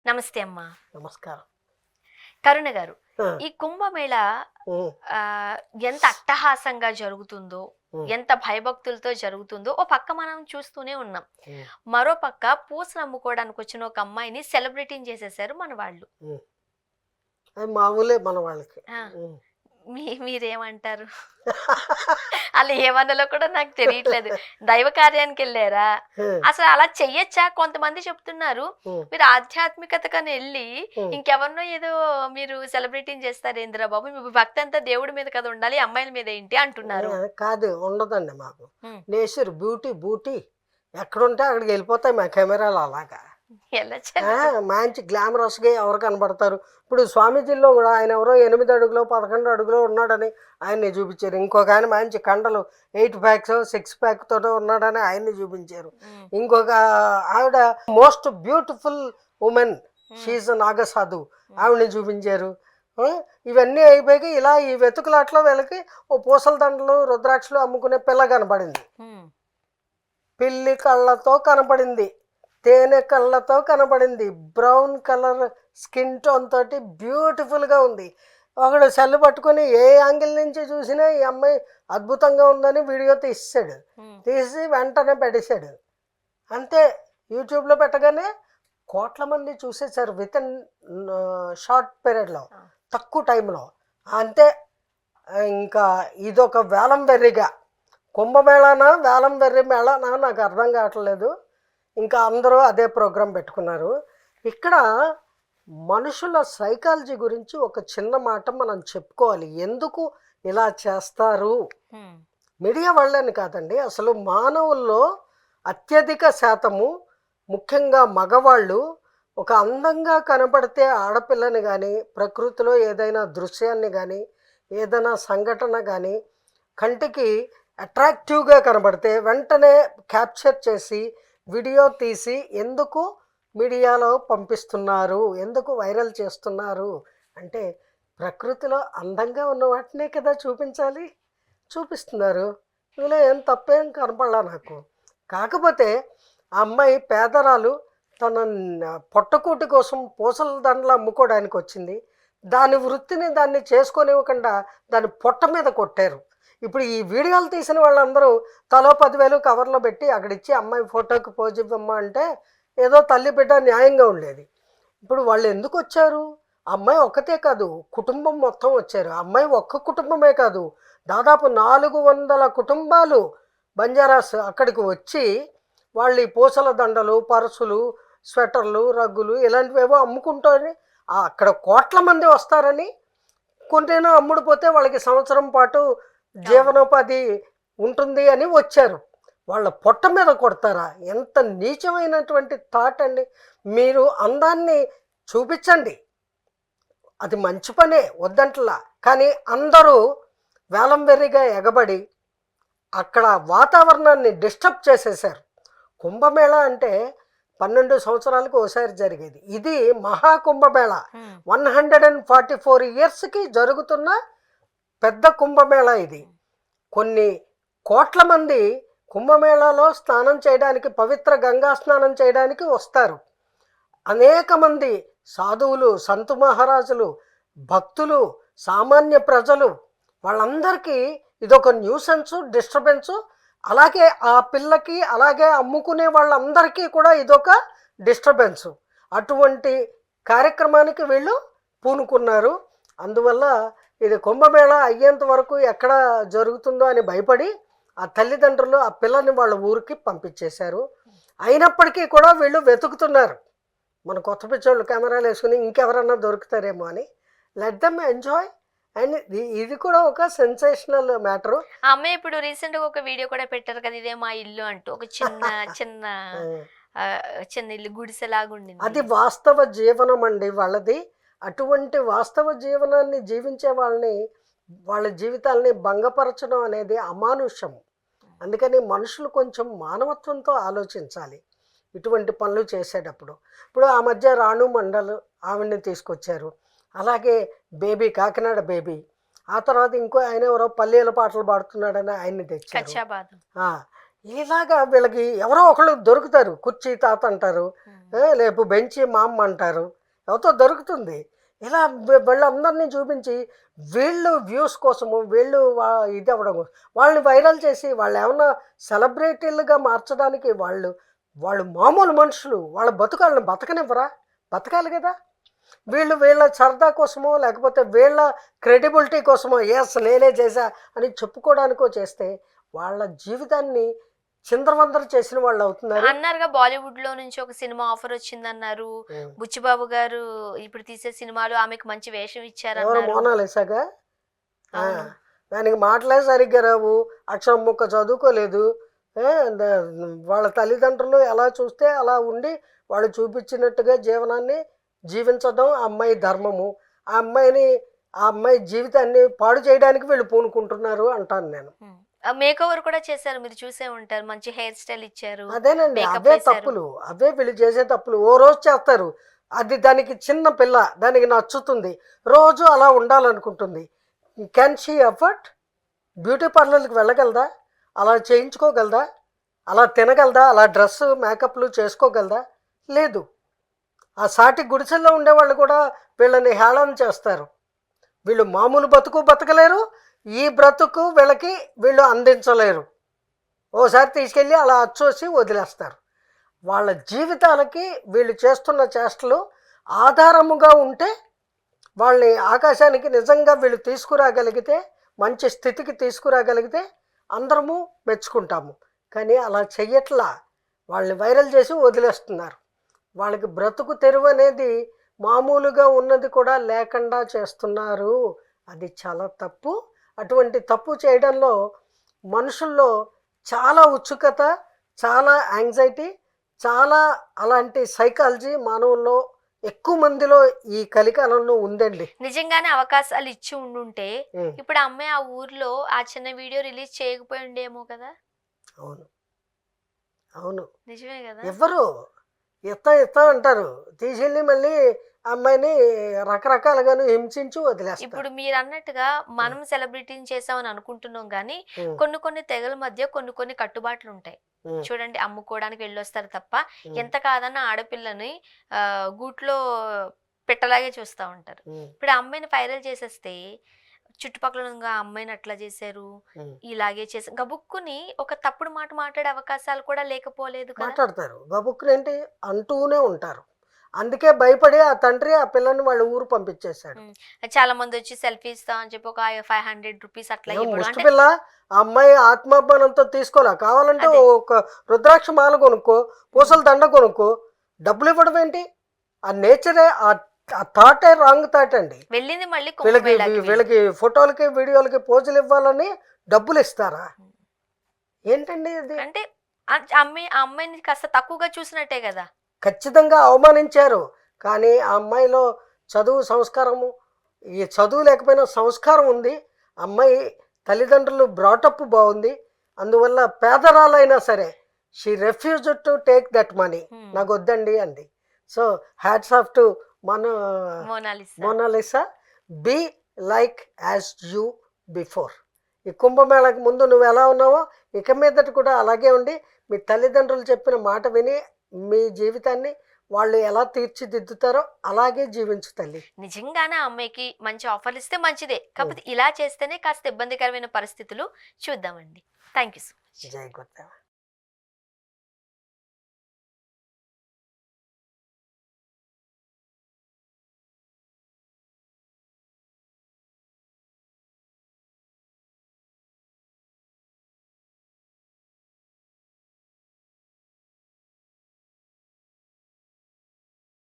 నమస్తే అమ్మా. నమస్కారం. కరుణ గారు, ఆ! ఈ కుంభమేళ హ్మ్. ఎంత అట్టహాసంగా జరుగుతుందో, హ్మ్. ఎంత భయభక్తులతో జరుగుతుందో ఓ పక్క మనం చూస్తూనే ఉన్నాం. హ్మ్. మరో పక్క పూసలు అమ్ముకోవడానికి వచ్చిన ఒక అమ్మాయిని సెలబ్రిటీని చేసేసారు మన వాళ్ళు. హ్మ్. అది మామూలే మన వాళ్ళకి. ఆ! హ్మ్. మీరేమంటారు? ఆళ్ళు ఏమనాలో కూడా నాకు తెలియట్లేదు. దైవ కార్యానికెళ్లారా? హ్మ్. అసలు అలా చెయ్యొచ్చా? కొంతమంది చెప్తున్నారు. హ్మ్. మీరు ఆధ్యాత్మికతకనెళ్లి హ్మ్. ఇంకెవరినో ఏదో మీరు సెలబ్రిటీని చేస్తారేందిరా బాబు! మీ భక్తంతా దేవుడి మీద కదా ఉండాలి. అమ్మాయిల మీద ఏంటి అంటున్నారు. కాదు ఉండదండి మాకు. హ్మ్. నేచర్ బూటీ ఎక్కడుంటే అక్కడికెళ్ళిపోతాయి మా కెమెరాలు అలాగా. ఆ! ఎళ్ళొచ్చనుకో. మంచి గ్లామరస్‌గా ఎవరు కనపడతారు. ఇప్పుడు స్వామీజీల్లో గూడా ఆయన ఎవరో 8 అడుగులో, 11 అడుగులో ఉన్నాడని ఆయన్ని చూపించారు. ఇంకొక ఆయన మంచి కండలు 8 ప్యాక్సో, 6 ప్యాక్ తోటో ఉన్నాడని ఆయన్ని చూపించారు. హ్మ్. ఇంకొక ఆవిడ మోస్ట్ బ్యూటిఫుల్ వుమెన్ షీ హ్మ్. ఈజ్ నాగసాధు హ్మ్. ఆవిడని చూపించారు. ఆ! ఇవన్నీ అయిపోయాక ఇలా ఈ వెతుకులాటలో వీళ్ళకి ఓ పూసల దండలు, రుద్రాక్షలు అమ్ముకునే పిల్ల కనపడింది. హ్మ్. పిల్లి కళ్ళతో కనపడింది. తేనె కళ్ళతో కనపడింది. బ్రౌన్ కలర్ స్కిన్ టోన్ తోటి బ్యూటిఫుల్‌గా ఉంది. ఒకడు సెల్ పట్టుకొని ఏ యాంగిల్ నుంచి చూసినా ఈ అమ్మాయి అద్భుతంగా ఉందని వీడియో తీసేసాడు. హ్మ్. తీసి వెంటనే పెట్టేసాడు. అంతే యూట్యూబ్‌లో పెట్టగానే కోట్ల మంది చూసేసారు వితిన్ షార్ట్ పీరియడ్‌లో. ఆ! తక్కువ టైంలో. అంతే ఇంకా ఇదొక వేలం వెర్రిగా. కుంభమేళానా వేలం వెర్రి మేళానా నాకు అర్థం కావట్లేదు. ఇంకా అందరూ అదే ప్రోగ్రాం పెట్టుకున్నారు. ఇక్కడ మనుషుల సైకాలజీ గురించి ఒక చిన్న మాట మనం చెప్పుకోవాలి. ఎందుకు ఇలా చేస్తారు? హ్మ్. మీడియా వాళ్ళని కాదండి. అసలు మానవుల్లో అత్యధిక శాతము ముఖ్యంగా మగవాళ్ళు ఒక అందంగా కనపడితే ఆడపిల్లని కానీ, ప్రకృతిలో ఏదైనా దృశ్యాన్ని కానీ, ఏదైనా సంఘటన కానీ కంటికి అట్రాక్టివ్గా కనబడితే వెంటనే క్యాప్చర్ చేసి వీడియో తీసి ఎందుకు మీడియాలో పంపిస్తున్నారు, ఎందుకు వైరల్ చేస్తున్నారు అంటే ప్రకృతిలో అందంగా ఉన్న వాటినే కదా చూపించాలి, చూపిస్తున్నారు. ఇందులో ఏం తప్పేం కనపడలా నాకు. కాకపోతే ఆ అమ్మాయి పేదరాలు తన పొట్టకూటి కోసం పూసల దండలు అమ్ముకోవడానికి వచ్చింది. దాని వృత్తిని దాన్ని చేసుకోనివ్వకుండా దాని పొట్ట మీద కొట్టారు. ఇప్పుడు ఈ వీడియోలు తీసిన వాళ్ళందరూ తలో 10,000 కవర్లో పెట్టి అక్కడిచ్చి అమ్మాయి ఫోటోకి పోజ్ ఇవ్వమ్మా అంటే ఏదో తల్లి బిడ్డ న్యాయంగా ఉండేది. ఇప్పుడు వాళ్ళు ఎందుకు వచ్చారు? అమ్మాయి ఒక్కతే కాదు, కుటుంబం మొత్తం వచ్చారు. అమ్మాయి ఒక్క కుటుంబమే కాదు, దాదాపు 400 కుటుంబాలు బంజారాస్ అక్కడికి వచ్చి వాళ్ళు ఈ పూసల దండలు, పర్సులు, స్వెటర్లు, రగ్గులు ఇలాంటివేవో అమ్ముకుంటారని అక్కడ కోట్ల మంది వస్తారని కొంటేనో అమ్ముడుపోతే వాళ్ళకి సంవత్సరం పాటు అవును. జీవనోపాధి ఉంటుంది అని వచ్చారు. వాళ్ళ పొట్ట మీద కొడతారా? ఎంత నీచమైనటువంటి థాట్ అండి. మీరు అందాన్ని చూపించండి, అది మంచి పనే వద్దంటలా. కానీ అందరూ వేలం వెర్రిగా ఎగబడి అక్కడ వాతావరణాన్ని డిస్టర్బ్ చేసేసారు. కుంభమేళా అంటే 12 సంవత్సరాలకు ఒకసారి జరిగేది. ఇది మహాకుంభమేళా. హ్మ్. 144 ఇయర్స్కి జరుగుతున్న పెద్ద కుంభమేళా ఇది. హ్మ్. కొన్ని కోట్ల మంది కుంభమేళాలో స్నానం చేయడానికి, పవిత్ర గంగా స్నానం చేయడానికి వస్తారు. అనేక మంది సాధువులు, సంతు మహారాజులు, భక్తులు, సామాన్య ప్రజలు వాళ్ళందరికీ ఇదొక న్యూసెన్సు, డిస్టర్బెన్సు. అలాగే ఆ పిల్లకి, అలాగే అమ్ముకునే వాళ్ళందరికీ కూడా ఇదొక డిస్టర్బెన్సు. అటువంటి కార్యక్రమానికి వీళ్ళు పూనుకున్నారు. అందువల్ల ఇది కుంభమేళా అయ్యేంత వరకు ఎక్కడ జరుగుతుందో అని భయపడి ఆ తల్లిదండ్రులు ఆ పిల్లని వాళ్ళ ఊరికి పంపించేశారు. అయినప్పటికీ కూడా వీళ్ళు వెతుకుతున్నారు. మన కొత్త పిచ్చోళ్ళు కెమెరాలు వేసుకుని ఇంకెవరన్నా దొరుకుతారేమో అని. Let them enjoy. అండ్ ఇది కూడా ఒక సెన్సేషనల్ మ్యాటరు. ఆ అమ్మాయి ఇప్పుడు రీసెంట్‌గా ఒక వీడియో కూడా పెట్టారు కదా! ఇదే మా ఇల్లు అంటూ. ఒక చిన్న చిన్న చిన్న ఇల్లు గుడిసెలాగుండింది. అది వాస్తవ జీవనం అండి వాళ్ళది. అటువంటి వాస్తవ జీవనాన్ని జీవించే వాళ్ళని, వాళ్ళ జీవితాల్ని భంగపరచడం అనేది అమానుషం. అందుకని మనుషులు కొంచెం మానవత్వంతో ఆలోచించాలి ఇటువంటి పనులు చేసేటప్పుడు. ఇప్పుడు ఆ మధ్య రాణు మండల్ ఆవిడని తీసుకొచ్చారు. అలాగే బేబీ, కాకినాడ బేబీ. ఆ తర్వాత ఇంకో ఆయన ఎవరో పల్లీల పాటలు పాడుతున్నాడని ఆయన్ని తెచ్చారు. కచ్చాబాదం. ఆ, ఇలాగా వీళ్ళకి ఎవరో ఒకళ్ళు దొరుకుతారు. కుర్చీ తాత అంటారు, లేపు బెంచి మా అమ్మ అంటారు, ఎవరితో దొరుకుతుంది. ఇలా వీళ్ళందరినీ చూపించి వీళ్ళు వ్యూస్ కోసము వీళ్ళు ఇది అవ్వడం కోసం వాళ్ళని వైరల్ చేసి వాళ్ళు ఏమన్నా సెలబ్రిటీలుగా మార్చడానికి వాళ్ళు వాళ్ళు మామూలు మనుషులు. వాళ్ళ బతుకాళ్ళని బతకనివ్వరా? బతకాలి కదా. వీళ్ళు వీళ్ళ సరదా కోసమో లేకపోతే వీళ్ళ క్రెడిబిలిటీ కోసమో ఎస్ నేనే చేశా అని చెప్పుకోవడానికో చేస్తే వాళ్ళ జీవితాన్ని చిందరవందర చేసిన వాళ్ళు అవుతున్నారు. అన్నారుగా బాలీవుడ్ లో నుంచి ఒక సినిమా ఆఫర్ వచ్చిందన్నారు. బుచ్చిబాబు గారు ఇప్పుడు తీసే సినిమాలో ఆమెకు మంచి వేషం ఇచ్చారు. ఎవరు? మోనాలిసాగా? దానికి మాటలే సరిగ్గా రావు, అక్షరం ముక్క చదువుకోలేదు. వాళ్ళ తల్లిదండ్రులు ఎలా చూస్తే అలా ఉండి వాళ్ళు చూపించినట్టుగా జీవనాన్ని జీవించడం ఆ అమ్మాయి ధర్మము. ఆ అమ్మాయి జీవితాన్ని పాడు చేయడానికి వీళ్ళు పూనుకుంటున్నారు అంటాను నేను. మేక్ ఓవర్ కూడా చేశారు, మీరు చూసే ఉంటారు. మంచి హెయిర్ స్టైల్ ఇచ్చారు. అదేనండి, అవే తప్పులు, అవే వీళ్ళు చేసే తప్పులు. ఓ రోజు చేస్తారు, అది దానికి చిన్న పిల్ల దానికి నచ్చుతుంది, రోజు అలా ఉండాలనుకుంటుంది. Can she effort? బ్యూటీ పార్లర్కి వెళ్ళగలదా? అలా చేయించుకోగలదా? అలా తినగలదా? అలా డ్రెస్ మేకప్లు చేసుకోగలదా? లేదు. ఆ సాటి గుడిసెల్లో ఉండేవాళ్ళు కూడా వీళ్ళని హేళన చేస్తారు. వీళ్ళు మామూలు బతుకు బతకలేరు, ఈ బ్రతుకు వీళ్ళు అందించలేరు. ఓసారి తీసుకెళ్ళి అలా అచ్చోసి వదిలేస్తారు. వాళ్ళ జీవితాలకి వీళ్ళు చేస్తున్న చేష్టలు ఆధారముగా ఉంటే వాళ్ళని ఆకాశానికి నిజంగా వీళ్ళు తీసుకురాగలిగితే, మంచి స్థితికి తీసుకురాగలిగితే అందరము మెచ్చుకుంటాము. కానీ అలా చెయ్యట్లా, వాళ్ళని వైరల్ చేసి వదిలేస్తున్నారు. వాళ్ళకి బ్రతుకు తెరువు అనేది మామూలుగా ఉన్నది కూడా లేకుండా చేస్తున్నారు. అది చాలా తప్పు. అటువంటి తప్పు చేయడంలో మనుషుల్లో చాలా ఉత్సుకత, చాలా యాంగ్జైటీ, చాలా అలాంటి సైకాలజీ మానవుల్లో ఎక్కువ మందిలో ఈ కలికాలంలో ఉందండి. నిజంగానే అవకాశాలు ఇచ్చి ఉండుంటే ఇప్పుడు అమ్మాయి ఆ ఊర్లో ఆ చిన్న వీడియో రిలీజ్ చేయకపోయి ఉండేమో కదా. అవును, అవును, నిజమే కదా. ఎవరు ఇస్తా అంటారు, తీసుకెళ్ళి మళ్ళీ అమ్మాయిని రకరకాలుగాను హింసించి వదిలేస్తారు. ఇప్పుడు మీరు అన్నట్టుగా మనం సెలబ్రిటీని చేసామని అనుకుంటున్నాం కానీ కొన్ని తెగల మధ్య కొన్ని కట్టుబాట్లు ఉంటాయి. చూడండి, అమ్ముకోవడానికి వెళ్ళొస్తారు తప్ప ఎంత కాదన్న ఆడపిల్లని గూట్లో పెట్టలాగే చూస్తూ ఉంటారు. ఇప్పుడు ఆ అమ్మాయిని వైరల్ చేసేస్తే చుట్టుపక్కల అమ్మాయిని అట్లా చేశారు, ఇలాగే చేశారు, గబుక్కుని ఒక తప్పుడు మాట మాట్లాడే అవకాశాలు కూడా లేకపోలేదు. మాట్లాడతారు, గబుక్కుని ఏంటి అంటూనే ఉంటారు. అందుకే భయపడి ఆ తండ్రి ఆ పిల్లని వాళ్ళ ఊరు పంపించేశాడు. చాలా మంది వచ్చి సెల్ఫీ ఇస్తా అని చెప్పి ఒక 500 రూపీస్ అట్లా ముష్టి పిల్ల. ఆ అమ్మాయి ఆత్మాభిమానంతో తీసుకోలే, కావాలంటే ఒక రుద్రాక్ష మాల కొనుక్కో, పూసల దండ కొనుక్కో, డబ్బులు ఇవ్వడం ఏంటి? ఆ నేచరే, ఆ థాటే రాంగ్ థాట్ అండి. వెళ్ళింది మళ్ళీ వీళ్ళకి ఫోటోలకి వీడియోలకి పోజులు ఇవ్వాలని డబ్బులు ఇస్తారా? ఏంటండి అది? అంటే అమ్మాయిని కాస్త తక్కువగా చూసినట్టే కదా. ఖచ్చితంగా అవమానించారు. కానీ ఆ అమ్మాయిలో చదువు, సంస్కారము, ఈ చదువు లేకపోయినా సంస్కారం ఉంది. అమ్మాయి తల్లిదండ్రులు బ్రాటప్ బాగుంది. అందువల్ల పేదరాలైనా సరే she refused to take that money. నాకు వద్దండి అంది. So hats off to Monalisa. Be like as you before. ఈ కుంభమేళకు ముందు నువ్వు ఎలా ఉన్నావో ఇక మీదట కూడా అలాగే ఉండి మీ తల్లిదండ్రులు చెప్పిన మాట విని మీ జీవితాన్ని వాళ్ళు ఎలా తీర్చిదిద్దుతారో అలాగే జీవించు తల్లి. నిజంగానే అమ్మాయికి మంచి ఆఫర్లు ఇస్తే మంచిదే, కాకపోతే ఇలా చేస్తేనే కాస్త ఇబ్బందికరమైన పరిస్థితులు చూద్దామండి. Thank you so much. జై గురుదేవ.